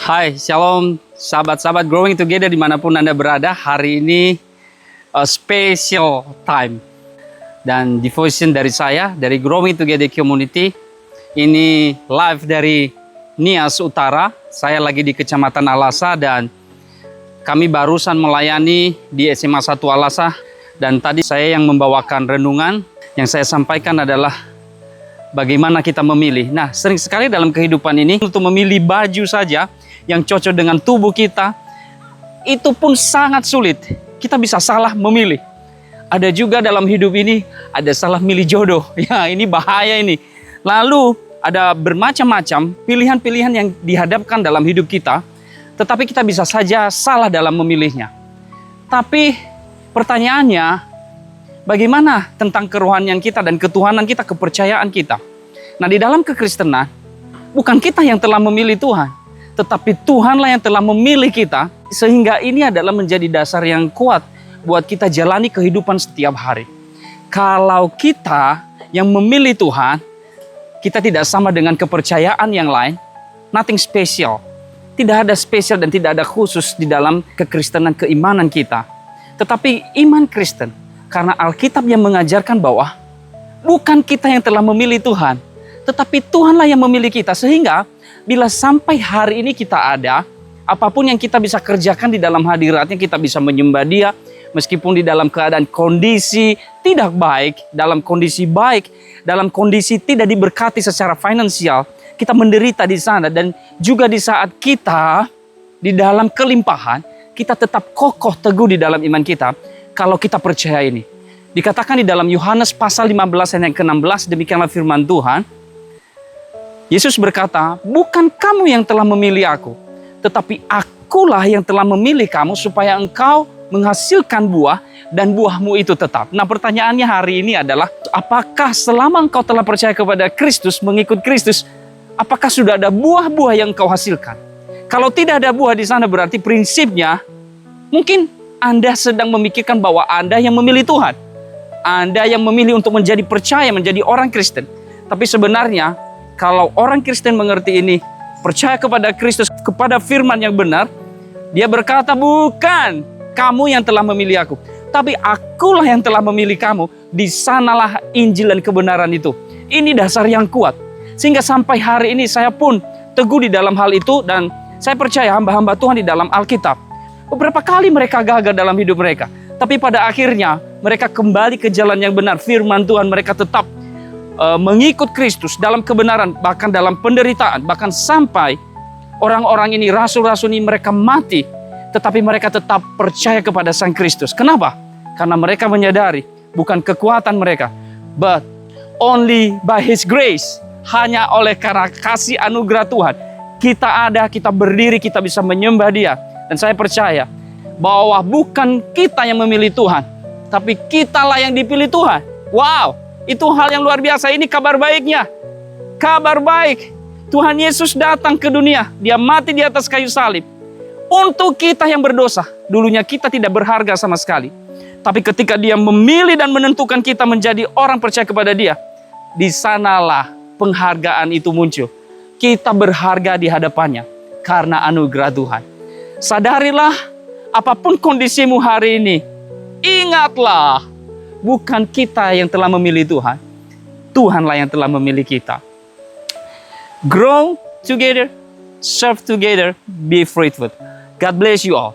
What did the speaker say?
Hai, shalom sahabat-sahabat Growing Together dimanapun Anda berada. Hari ini special time dan devotion dari saya, dari Growing Together Community. Ini live dari Nias Utara. Saya lagi di Kecamatan Alasa dan kami barusan melayani di SMA 1 Alasa. Dan tadi saya yang membawakan renungan. Yang saya sampaikan adalah bagaimana kita memilih. Nah, sering sekali dalam kehidupan ini untuk memilih baju saja yang cocok dengan tubuh kita, itu pun sangat sulit. Kita bisa salah memilih. Ada juga dalam hidup ini, ada salah milih jodoh. Ya, ini bahaya ini. Lalu, ada bermacam-macam pilihan-pilihan yang dihadapkan dalam hidup kita, tetapi kita bisa saja salah dalam memilihnya. Tapi, pertanyaannya, bagaimana tentang kerohanian kita dan ketuhanan kita, kepercayaan kita? Nah, di dalam kekristenan, bukan kita yang telah memilih Tuhan, tetapi Tuhanlah yang telah memilih kita, sehingga ini adalah menjadi dasar yang kuat buat kita jalani kehidupan setiap hari. Kalau kita yang memilih Tuhan, kita tidak sama dengan kepercayaan yang lain, nothing special. Tidak ada spesial dan tidak ada khusus di dalam kekristenan, keimanan kita. Tetapi iman Kristen, karena Alkitab yang mengajarkan bahwa bukan kita yang telah memilih Tuhan, tetapi Tuhanlah yang memilih kita. Sehingga bila sampai hari ini kita ada, apapun yang kita bisa kerjakan di dalam hadiratnya, kita bisa menyembah Dia, meskipun di dalam keadaan kondisi tidak baik, dalam kondisi baik, dalam kondisi tidak diberkati secara finansial, kita menderita di sana. Dan juga di saat kita di dalam kelimpahan, kita tetap kokoh teguh di dalam iman kita. Kalau kita percaya ini. Dikatakan di dalam Yohanes pasal 15 ayat yang ke-16, demikianlah firman Tuhan. Yesus berkata, bukan kamu yang telah memilih aku, tetapi akulah yang telah memilih kamu supaya engkau menghasilkan buah dan buahmu itu tetap. Nah, pertanyaannya hari ini adalah, apakah selama engkau telah percaya kepada Kristus, mengikut Kristus, apakah sudah ada buah-buah yang engkau hasilkan? Kalau tidak ada buah di sana, berarti prinsipnya mungkin Anda sedang memikirkan bahwa Anda yang memilih Tuhan. Anda yang memilih untuk menjadi percaya, menjadi orang Kristen. Tapi sebenarnya, kalau orang Kristen mengerti ini, percaya kepada Kristus, kepada firman yang benar, dia berkata, bukan kamu yang telah memilih aku, tapi akulah yang telah memilih kamu. Di sanalah Injil dan kebenaran itu. Ini dasar yang kuat. Sehingga sampai hari ini saya pun teguh di dalam hal itu, dan saya percaya hamba-hamba Tuhan di dalam Alkitab. Beberapa kali mereka gagal dalam hidup mereka, tapi pada akhirnya mereka kembali ke jalan yang benar. Firman Tuhan, mereka tetap mengikut Kristus dalam kebenaran, bahkan dalam penderitaan, bahkan sampai orang-orang ini, rasul-rasul ini, mereka mati, tetapi mereka tetap percaya kepada Sang Kristus. Kenapa? Karena mereka menyadari bukan kekuatan mereka, but only by His grace. Hanya oleh karena kasih anugerah Tuhan, kita ada, kita berdiri, kita bisa menyembah Dia. Dan saya percaya bahwa bukan kita yang memilih Tuhan, tapi kitalah yang dipilih Tuhan. Wow! Itu hal yang luar biasa. Ini kabar baiknya. Kabar baik. Tuhan Yesus datang ke dunia. Dia mati di atas kayu salib. Untuk kita yang berdosa. Dulunya kita tidak berharga sama sekali. Tapi ketika Dia memilih dan menentukan kita menjadi orang percaya kepada Dia, di sanalah penghargaan itu muncul. Kita berharga di hadapannya karena anugerah Tuhan. Sadarilah, apapun kondisimu hari ini, ingatlah, bukan kita yang telah memilih Tuhan. Tuhanlah yang telah memilih kita. Grow together, serve together, be fruitful. God bless you all.